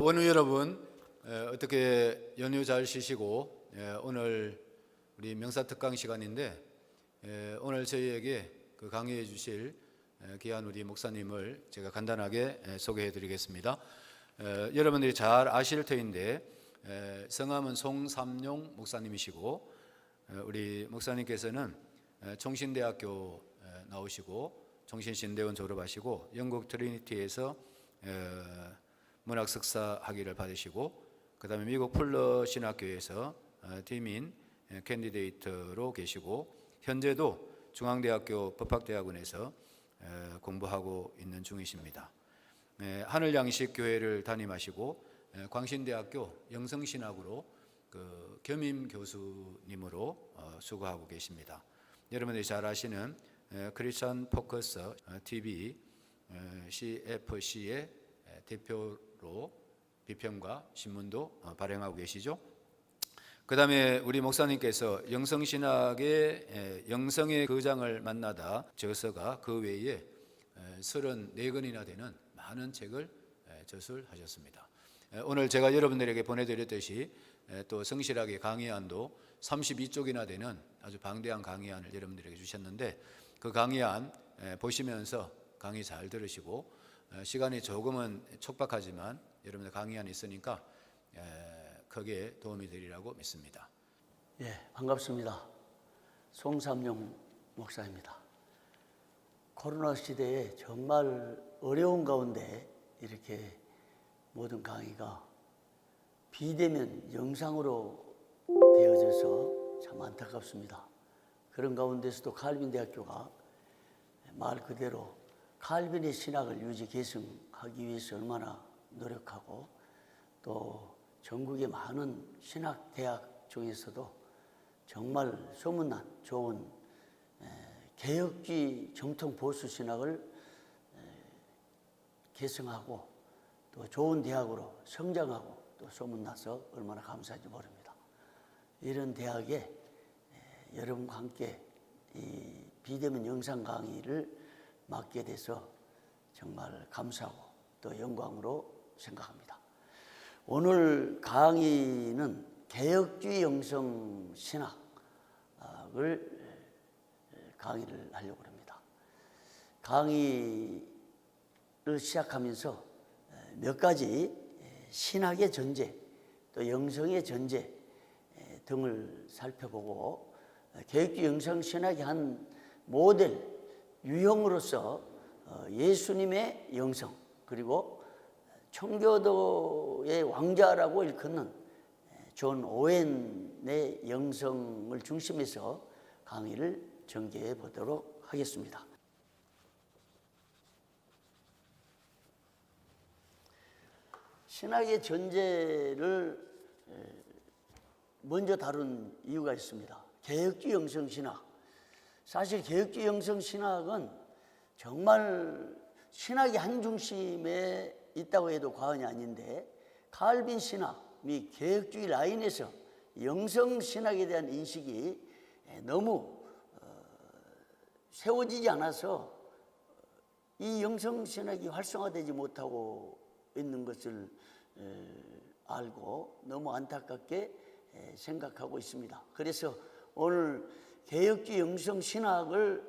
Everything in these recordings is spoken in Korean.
원우 여러분, 어떻게 연휴 잘 쉬시고 오늘 우리 명사특강 시간인데 오늘 저희에게 그 강의해 주실 귀한 우리 목사님을 제가 간단하게 소개해 드리겠습니다. 여러분들이 잘 아실 터인데 성함은 송삼용 목사님이시고 우리 목사님께서는 총신대학교 나오시고 총신신대원 졸업하시고 영국 트리니티에서 문학 석사 학위를 받으시고 그 다음에 미국 풀러 신학교에서 디민 캔디데이트로 계시고 현재도 중앙대학교 법학대학원에서 공부하고 있는 중이십니다. 하늘양식교회를 담임하시고 광신대학교 영성신학으로 그 겸임 교수님으로 수고하고 계십니다. 여러분들이 잘 아시는 크리스천 포커스 TV CFC의 대표로 비평과 신문도 발행하고 계시죠. 그 다음에 우리 목사님께서 영성신학의 영성의 거장을 만나다 저서가 그 외에 34권이나 되는 많은 책을 저술하셨습니다. 오늘 제가 여러분들에게 보내드렸듯이 또 성실하게 강의안도 32쪽이나 되는 아주 방대한 강의안을 여러분들에게 주셨는데 그 강의안 보시면서 강의 잘 들으시고 시간이 조금은 촉박하지만 여러분들 강의안이 있으니까 크게 도움이 되리라고 믿습니다. 반갑습니다. 송삼용 목사입니다. 코로나 시대에 정말 어려운 가운데 이렇게 모든 강의가 비대면 영상으로 되어져서 참 안타깝습니다. 그런 가운데서도 칼빈대학교가 말 그대로 칼빈의 신학을 유지 계승하기 위해서 얼마나 노력하고 또 전국의 많은 신학대학 중에서도 정말 소문난 좋은 개혁주의 정통 보수 신학을 계승하고 또 좋은 대학으로 성장하고 또 소문나서 얼마나 감사한지 모릅니다. 이런 대학에 여러분과 함께 이 비대면 영상 강의를 맡게 돼서 정말 감사하고 또 영광으로 생각합니다. 오늘 강의는 개혁주의 영성 신학을 강의를 하려고 합니다. 강의를 시작하면서 몇 가지 신학의 전제 또 영성의 전제 등을 살펴보고 개혁주의 영성 신학의 한 모델 유형으로서 예수님의 영성 그리고 청교도의 왕자라고 일컫는 존 오웬의 영성을 중심해서 강의를 전개해 보도록 하겠습니다. 신학의 전제를 먼저 다룬 이유가 있습니다. 개혁주의 영성 신학. 사실 개혁주의 영성 신학은 정말 신학의 한 중심에 있다고 해도 과언이 아닌데 칼빈 신학 및 개혁주의 라인에서 영성 신학에 대한 인식이 너무 세워지지 않아서 이 영성 신학이 활성화되지 못하고 있는 것을 알고 너무 안타깝게 생각하고 있습니다. 그래서 오늘 개혁주의 영성 신학을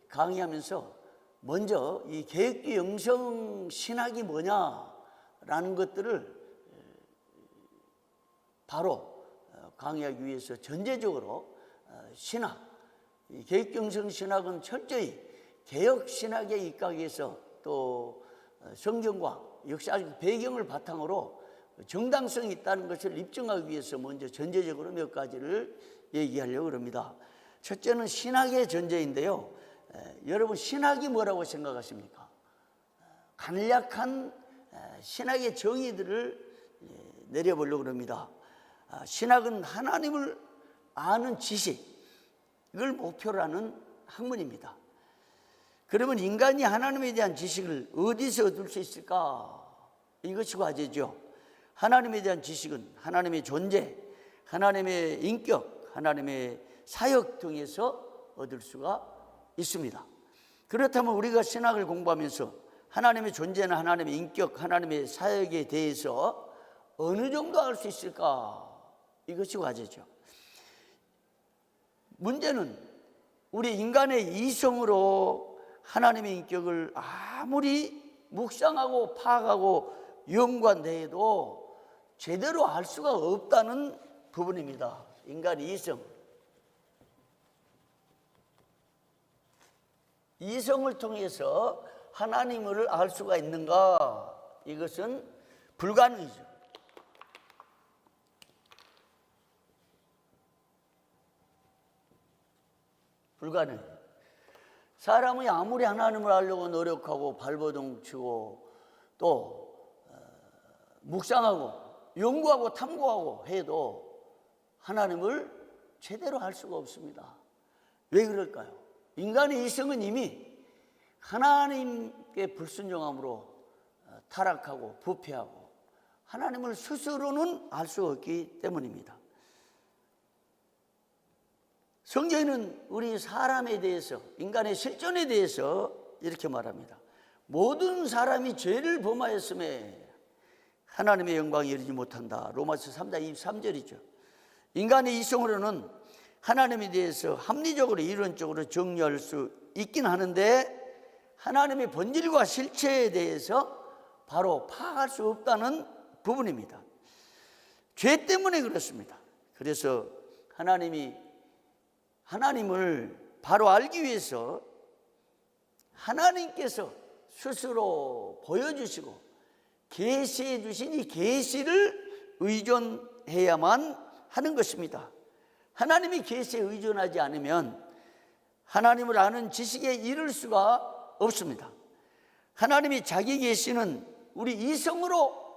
강의하면서 먼저 이 개혁주의 영성 신학이 뭐냐라는 것들을 바로 강의하기 위해서 전제적으로 신학, 개혁주의 영성 신학은 철저히 개혁 신학에 입각해서 또 성경과 역사적 배경을 바탕으로 정당성이 있다는 것을 입증하기 위해서 먼저 전제적으로 몇 가지를 얘기하려고 합니다. 첫째는 신학의 전제인데요. 여러분 신학이 뭐라고 생각하십니까? 간략한 신학의 정의들을 내려보려고 합니다. 신학은 하나님을 아는 지식을 목표로 하는 학문입니다. 그러면 인간이 하나님에 대한 지식을 어디서 얻을 수 있을까? 이것이 과제죠. 하나님에 대한 지식은 하나님의 존재, 하나님의 인격, 하나님의 사역 등에서 얻을 수가 있습니다. 그렇다면 우리가 신학을 공부하면서 하나님의 존재나 하나님의 인격, 하나님의 사역에 대해서 어느 정도 알 수 있을까? 이것이 과제죠. 문제는 우리 인간의 이성으로 하나님의 인격을 아무리 묵상하고 파악하고 연구한다 해도 제대로 알 수가 없다는 부분입니다. 인간의 이성을 통해서 하나님을 알 수가 있는가? 이것은 불가능이죠. 불가능해요. 사람이 아무리 하나님을 알려고 노력하고 발버둥 치고 또 묵상하고 연구하고 탐구하고 해도 하나님을 제대로 알 수가 없습니다. 왜 그럴까요? 인간의 이성은 이미 하나님께 불순종함으로 타락하고 부패하고 하나님을 스스로는 알 수 없기 때문입니다. 성경에는 우리 사람에 대해서, 인간의 실존에 대해서 이렇게 말합니다. 모든 사람이 죄를 범하였음에 하나님의 영광에 이르지 못한다. 로마서 3장 23절이죠. 인간의 이성으로는 하나님에 대해서 합리적으로 이론적으로 정리할 수 있긴 하는데 하나님의 본질과 실체에 대해서 바로 파악할 수 없다는 부분입니다. 죄 때문에 그렇습니다. 그래서 하나님을 바로 알기 위해서 하나님께서 스스로 보여주시고 계시해 주신 이 계시를 의존해야만 하는 것입니다. 하나님이 계시에 의존하지 않으면 하나님을 아는 지식에 이를 수가 없습니다. 하나님이 자기 계시는 우리 이성으로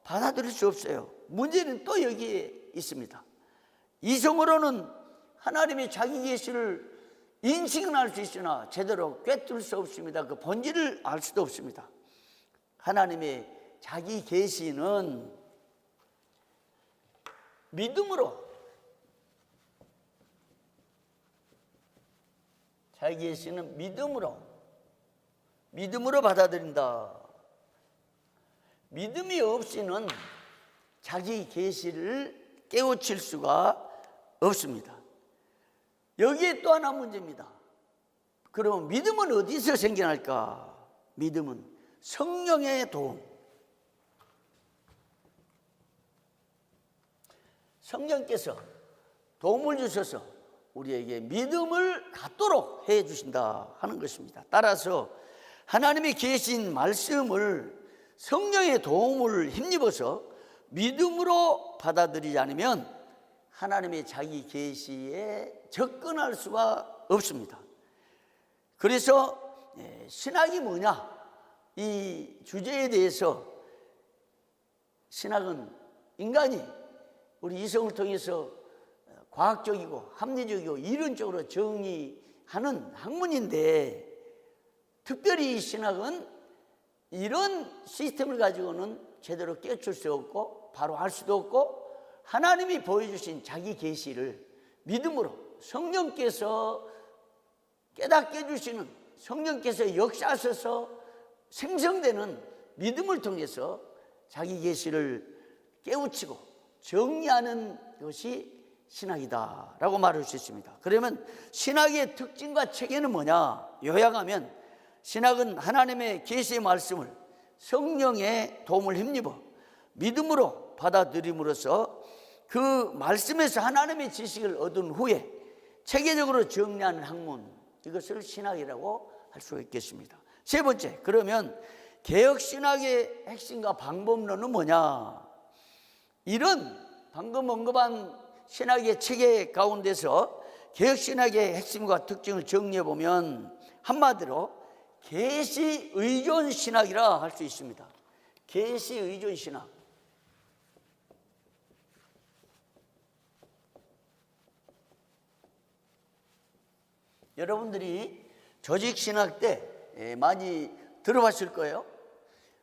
받아들일 수 없어요. 문제는 또 여기에 있습니다. 이성으로는 하나님의 자기 계시를 인식은 할 수 있으나 제대로 꿰뚫을 수 없습니다. 그 본질을 알 수도 없습니다. 하나님의 자기 계시는 믿음으로, 자기 계시는 믿음으로 받아들인다. 믿음이 없이는 자기 계시를 깨우칠 수가 없습니다. 여기에 또 하나 문제입니다. 그러면 믿음은 어디서 생겨날까? 믿음은 성령의 도움. 성령께서 도움을 주셔서 우리에게 믿음을 갖도록 해 주신다 하는 것입니다. 따라서 하나님이 계신 말씀을 성령의 도움을 힘입어서 믿음으로 받아들이지 않으면 하나님의 자기 계시에 접근할 수가 없습니다. 그래서 신학이 뭐냐? 이 주제에 대해서 신학은 인간이 우리 이성을 통해서 과학적이고 합리적이고 이론적으로 정의하는 학문인데 특별히 이 신학은 이런 시스템을 가지고는 제대로 깨우칠 수 없고 바로 알 수도 없고 하나님이 보여주신 자기 계시를 믿음으로 성령께서 깨닫게 해주시는 성령께서 역사하셔서 생성되는 믿음을 통해서 자기 계시를 깨우치고 정리하는 것이 신학이다라고 말할 수 있습니다. 그러면 신학의 특징과 체계는 뭐냐? 요약하면 신학은 하나님의 계시의 말씀을 성령의 도움을 힘입어 믿음으로 받아들임으로써 그 말씀에서 하나님의 지식을 얻은 후에 체계적으로 정리하는 학문, 이것을 신학이라고 할 수 있겠습니다. 세 번째, 그러면 개혁신학의 핵심과 방법론은 뭐냐? 이런 방금 언급한 신학의 체계 가운데서 개혁신학의 핵심과 특징을 정리해보면 한마디로 계시 의존 신학이라 할 수 있습니다. 계시 의존 신학. 여러분들이 조직신학 때 많이 들어봤을 거예요.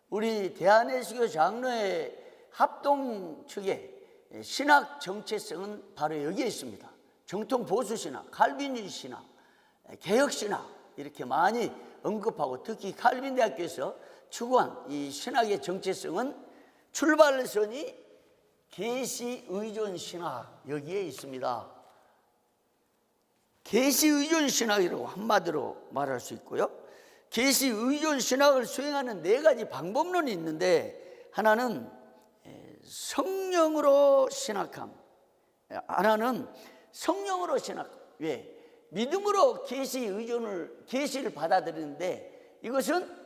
우리 대한예수교 장로회 합동 측의 신학 정체성은 바로 여기에 있습니다. 정통 보수신학, 칼빈주의 신학, 개혁신학 이렇게 많이 언급하고 특히 칼빈 대학교에서 추구한 이 신학의 정체성은 출발선이 계시 의존 신학 여기에 있습니다. 계시 의존 신학이라고 한마디로 말할 수 있고요. 계시 의존 신학을 수행하는 네 가지 방법론이 있는데, 하나는 성령으로 신학함, 하나는 성령으로 신학함. 왜? 믿음으로 계시를 받아들이는데, 이것은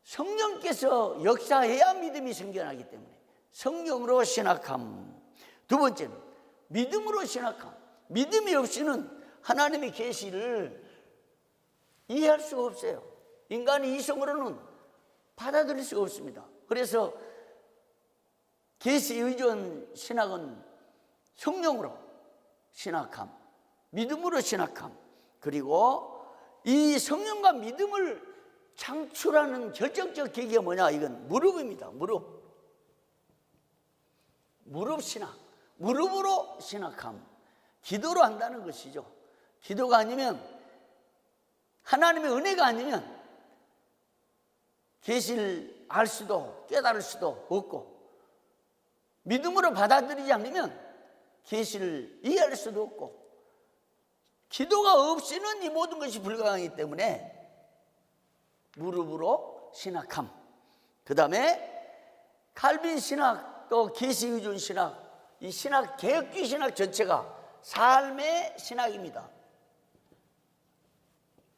성령께서 역사해야 믿음이 생겨나기 때문에 성령으로 신학함. 두 번째는 믿음으로 신학함. 믿음이 없이는 하나님의 계시를 이해할 수가 없어요. 인간의 이성으로는 받아들일 수가 없습니다. 그래서 계시 의존 신학은 성령으로 신학함, 믿음으로 신학함, 그리고 이 성령과 믿음을 창출하는 결정적 계기가 뭐냐? 이건 무릎입니다. 무릎 신학, 무릎으로 신학함. 기도로 한다는 것이죠. 기도가 아니면, 하나님의 은혜가 아니면 계시를 알 수도 깨달을 수도 없고, 믿음으로 받아들이지 않으면 계시를 이해할 수도 없고, 기도가 없이는 이 모든 것이 불가능하기 때문에 무릎으로 신학함. 그 다음에 칼빈 신학, 또 계시 의존 신학, 이 신학, 개혁주의 신학 전체가 삶의 신학입니다.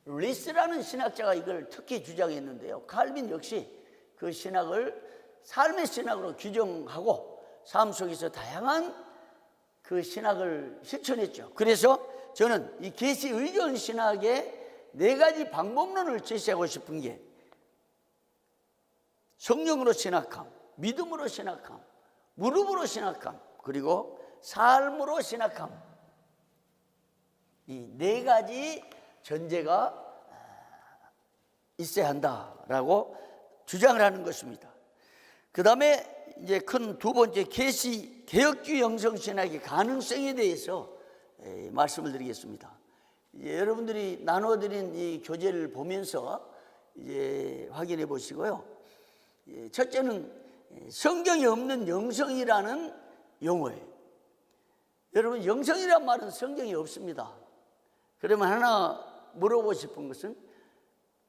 리스라는 신학자가 이걸 특히 주장했는데요, 칼빈 역시 그 신학을 삶의 신학으로 규정하고 삶 속에서 다양한 그 신학을 실천했죠. 그래서 저는 이 계시 의존 신학의 네 가지 방법론을 제시하고 싶은 게, 성령으로 신학함, 믿음으로 신학함, 무릎으로 신학함, 그리고 삶으로 신학함. 이 네 가지 전제가 있어야 한다라고 주장을 하는 것입니다. 그 다음에 이제 큰 두 번째, 계시 개혁주의 영성신학의 가능성에 대해서 말씀을 드리겠습니다. 이제 여러분들이 나눠드린 이 교재를 보면서 이제 확인해 보시고요. 첫째는 성경에 없는 영성이라는 용어예요. 여러분, 영성이란 말은 성경에 없습니다. 그러면 하나 물어보고 싶은 것은,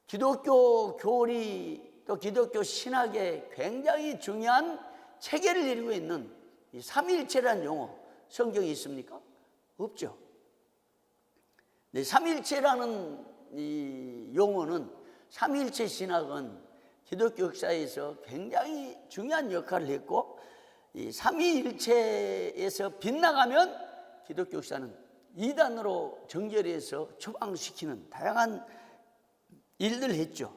기독교 교리 또 기독교 신학에 굉장히 중요한 체계를 이루고 있는 이 삼위일체라는 용어, 성경에 있습니까? 없죠. 네, 삼위일체라는 이 용어는, 삼위일체 신학은 기독교 역사에서 굉장히 중요한 역할을 했고, 이 삼위일체에서 빗나가면 기독교 역사는 이단으로 정결해서 추방시키는 다양한 일들을 했죠.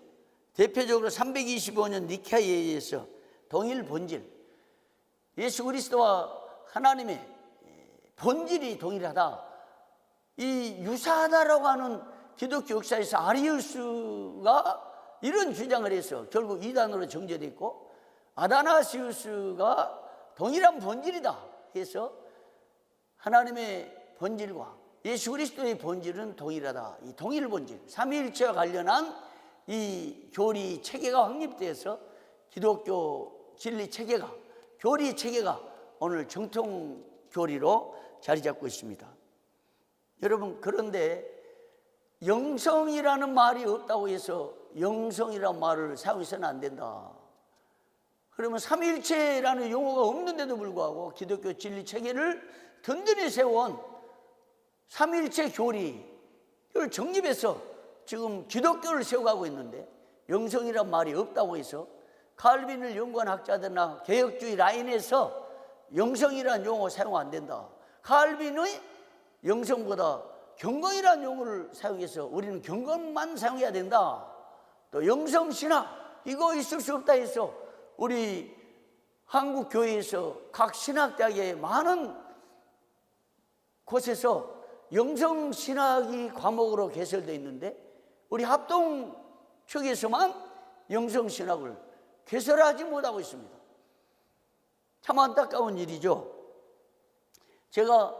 대표적으로 325년 니케아에 의해서 동일 본질, 예수 그리스도와 하나님의 본질이 동일하다, 이 유사하다라고 하는 기독교 역사에서 아리우스가 이런 주장을 해서 결국 이단으로 정죄됐고, 아다나시우스가 동일한 본질이다 해서 하나님의 본질과 예수 그리스도의 본질은 동일하다, 이 동일 본질, 삼위일체와 관련한 이 교리 체계가 확립돼서 기독교 진리 체계가, 교리 체계가 오늘 정통 교리로 자리 잡고 있습니다. 여러분, 그런데 영성이라는 말이 없다고 해서 영성이라는 말을 사용해서는 안 된다. 그러면 삼위일체라는 용어가 없는데도 불구하고 기독교 진리 체계를 든든히 세워온 삼위일체 교리를 정립해서 지금 기독교를 세워가고 있는데, 영성이란 말이 없다고 해서 칼빈을 연구한 학자들이나 개혁주의 라인에서 영성이라는 용어 사용 안 된다. 칼빈의 영성보다 경건이라는 용어를 사용해서 우리는 경건만 사용해야 된다. 또 영성신학, 이거 있을 수 없다 해서 우리 한국 교회에서 각 신학대학의 많은 곳에서 영성신학이 과목으로 개설되어 있는데, 우리 합동 측에서만 영성신학을 개설하지 못하고 있습니다. 참 안타까운 일이죠. 제가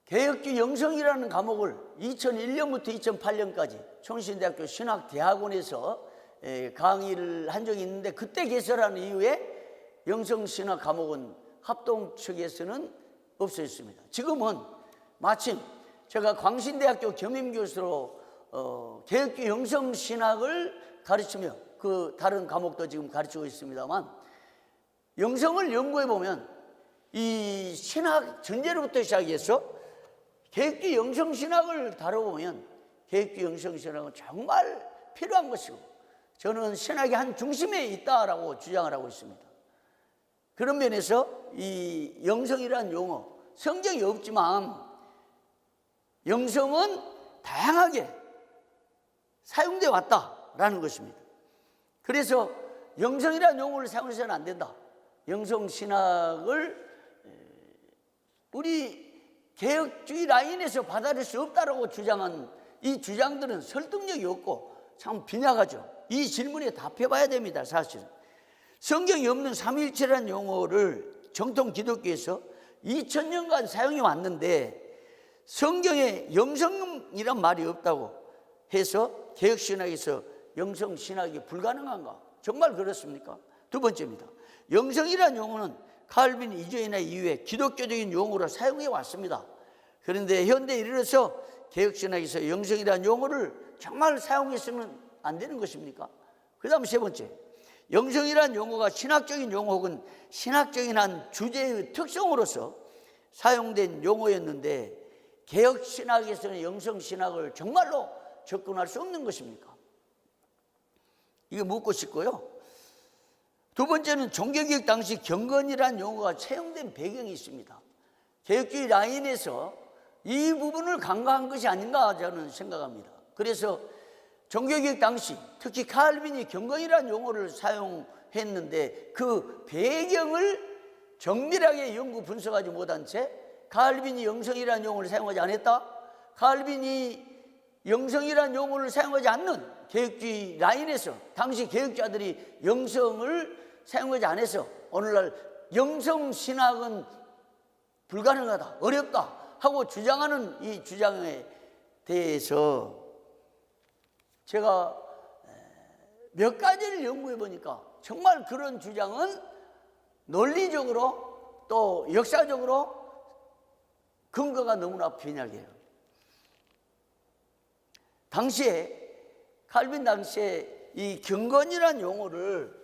개혁주의 영성이라는 과목을 2001년부터 2008년까지 총신대학교 신학대학원에서 강의를 한 적이 있는데, 그때 개설한 이후에 영성신학 과목은 합동 측에서는 없어졌습니다. 지금은 마침 제가 광신대학교 겸임교수로 개혁주의 영성신학을 가르치며 그 다른 과목도 지금 가르치고 있습니다만, 영성을 연구해 보면 이 신학 전제로부터 시작해서 개혁주의 영성신학을 다뤄보면 개혁주의 영성신학은 정말 필요한 것이고, 저는 신학의 한 중심에 있다라고 주장을 하고 있습니다. 그런 면에서 이 영성이라는 용어, 성경이 없지만 영성은 다양하게 사용되어 왔다라는 것입니다. 그래서 영성이라는 용어를 사용해서는 안 된다. 영성신학을 우리 개혁주의 라인에서 받아들일 수 없다라고 주장한 이 주장들은 설득력이 없고 참 빈약하죠. 이 질문에 답해봐야 됩니다. 사실은 성경이 없는 삼위일체라는 용어를 정통 기독교에서 2000년간 사용해 왔는데, 성경에 영성이란 말이 없다고 해서 개혁신학에서 영성신학이 불가능한가? 정말 그렇습니까? 두 번째입니다. 영성이라는 용어는 칼빈 이전이나 이후에 기독교적인 용어로 사용해 왔습니다. 그런데 현대에 이르러서 개혁신학에서 영성이라는 용어를 정말 사용해서는 안 되는 것입니까? 그 다음 세 번째, 영성이라는 용어가 신학적인 용어 혹은 신학적인 한 주제의 특성으로서 사용된 용어였는데, 개혁신학에서는 영성신학을 정말로 접근할 수 없는 것입니까? 이거 묻고 싶고요. 두 번째는 종교개혁 당시 경건이라는 용어가 채용된 배경이 있습니다. 개혁주의 라인에서 이 부분을 간과한 것이 아닌가 저는 생각합니다. 그래서 종교개혁 당시 특히 칼빈이 경건이라는 용어를 사용했는데 그 배경을 정밀하게 연구 분석하지 못한 채 칼빈이 영성이라는 용어를 사용하지 않았다? 칼빈이 영성이라는 용어를 사용하지 않는 개혁주의 라인에서 당시 개혁자들이 영성을 사용하지 않아서 오늘날 영성신학은 불가능하다, 어렵다 하고 주장하는 이 주장에 대해서 제가 몇 가지를 연구해 보니까 정말 그런 주장은 논리적으로 또 역사적으로 근거가 너무나 빈약해요. 당시에 칼빈 당시에 이 경건이라는 용어를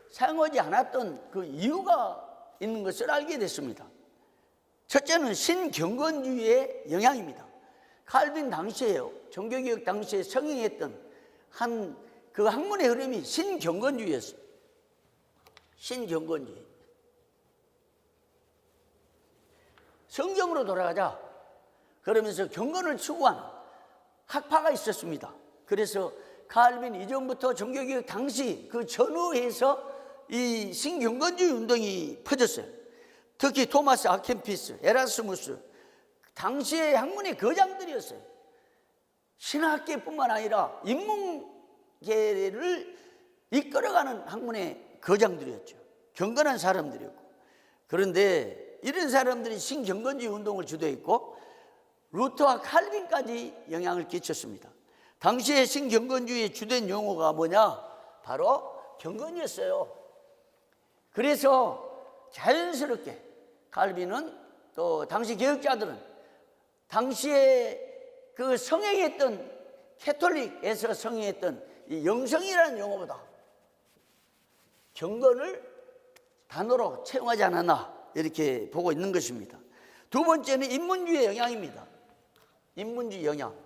사용하지 않았던 그 이유가 있는 것을 알게 됐습니다. 첫째는 신경건주의의 영향입니다. 칼빈 당시에요, 종교개혁 당시에 성행했던 그 학문의 흐름이 신경건주의였어요. 신경건주의. 성경으로 돌아가자 그러면서 경건을 추구하는 학파가 있었습니다. 그래서 칼빈 이전부터 종교개혁 당시 그 전후에서 이 신경건주의 운동이 퍼졌어요. 특히 토마스 아켄피스, 에라스무스, 당시의 학문의 거장들이었어요. 신학계뿐만 아니라 인문계를 이끌어가는 학문의 거장들이었죠. 경건한 사람들이었고, 그런데 이런 사람들이 신경건주의 운동을 주도했고 루터와 칼빈까지 영향을 끼쳤습니다. 당시의 신경건주의의 주된 용어가 뭐냐? 바로 경건이었어요. 그래서 자연스럽게 칼빈은 또 당시 개혁자들은 당시에 그 성행했던 캐톨릭에서 성행했던 이 영성이라는 용어보다 경건을 단어로 채용하지 않았나 이렇게 보고 있는 것입니다. 두 번째는 인문주의의 영향입니다. 인문주의 영향.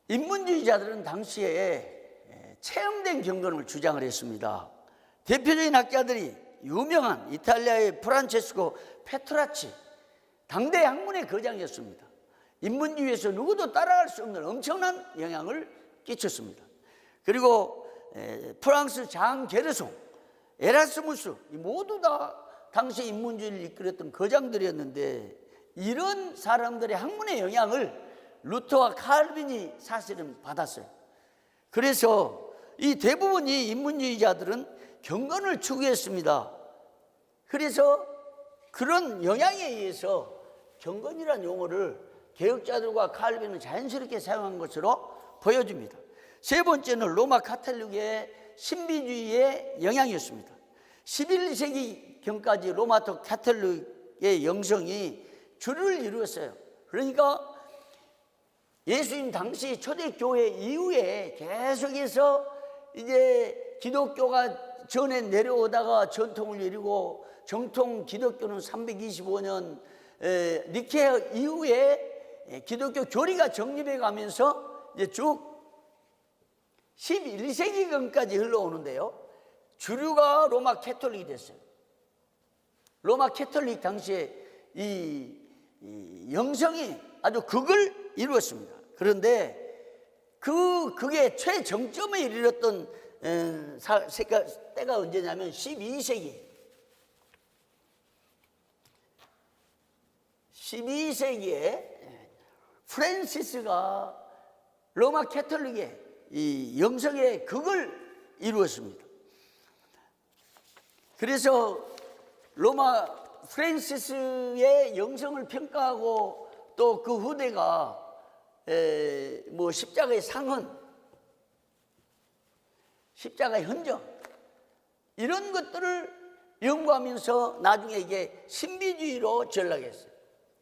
인문주의자들은 당시에 체험된 경건을 주장을 했습니다. 대표적인 학자들이 유명한 이탈리아의 프란체스코 페트라치, 당대 학문의 거장이었습니다. 인문주의에서 누구도 따라갈 수 없는 엄청난 영향을 끼쳤습니다. 그리고 프랑스 장 게르송, 에라스무스 모두 다 당시 인문주의를 이끌었던 거장들이었는데, 이런 사람들의 학문의 영향을 루터와 칼빈이 사실은 받았어요. 그래서 이 대부분 이 인문주의자들은 경건을 추구했습니다. 그래서 그런 영향에 의해서 경건이라는 용어를 개혁자들과 칼빈은 자연스럽게 사용한 것으로 보여집니다. 세 번째는 로마 가톨릭의 신비주의의 영향이었습니다. 11세기경까지 로마 가톨릭의 영성이 주를 이루었어요. 그러니까 예수님 당시 초대교회 이후에 계속해서 이제 기독교가 전에 내려오다가 전통을 이루고, 정통 기독교는 325년 니케아 이후에 기독교 교리가 정립해 가면서 이제 쭉 11세기경까지 흘러오는데요, 주류가 로마 캐톨릭이 됐어요. 로마 캐톨릭 당시에 이 영성이 아주 극을 이루었습니다. 그런데 그게 최정점에 이르렀던 때가 언제냐면 12세기에 프란시스가 로마 캐톨릭의 이 영성의 극을 이루었습니다. 그래서 로마 프란시스의 영성을 평가하고 또 그 후대가 뭐 십자가의 상흔, 십자가의 흔적, 이런 것들을 연구하면서 나중에 이게 신비주의로 전락했어요.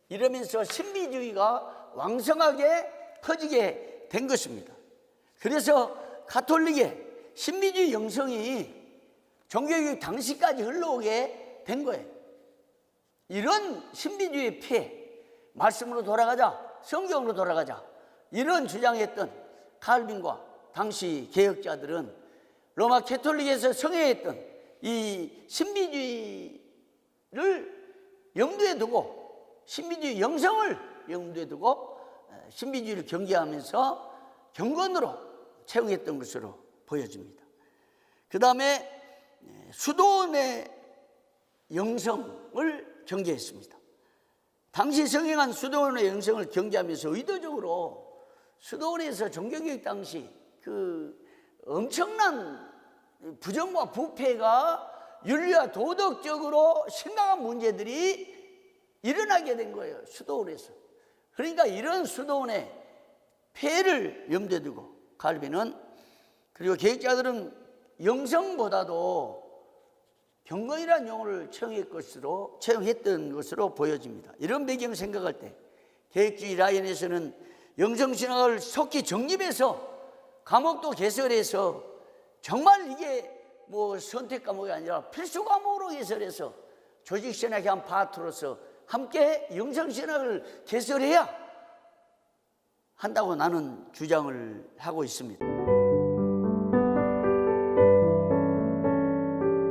이러면서 신비주의가 왕성하게 퍼지게 된 것입니다. 그래서 가톨릭의 신비주의 영성이 종교개혁 당시까지 흘러오게 된 거예요. 이런 신비주의의 피해, 말씀으로 돌아가자, 성경으로 돌아가자, 이런 주장했던 칼빈과 당시 개혁자들은 로마 캐톨릭에서 성행했던 이 신비주의를 염두에 두고, 신비주의 영성을 염두에 두고 신비주의를 경계하면서 경건으로 채용했던 것으로 보여집니다. 그 다음에 수도원의 영성을 경계했습니다. 당시 성행한 수도원의 영성을 경계하면서 의도적으로 수도원에서 종교개혁 당시 그 엄청난 부정과 부패가 윤리와 도덕적으로 심각한 문제들이 일어나게 된 거예요, 수도원에서. 그러니까 이런 수도원의 폐해를 염두에 두고 칼빈은, 그리고 개혁자들은 영성보다도 경건이라는 용어를 채용했던 것으로 보여집니다. 이런 배경 생각할 때 개혁주의 라인에서는 영성신학을 속히 정립해서 과목도 개설해서, 정말 이게 뭐 선택 과목이 아니라 필수 과목으로 개설해서 조직신학의 한 파트로서 함께 영성신학을 개설해야 한다고 나는 주장을 하고 있습니다.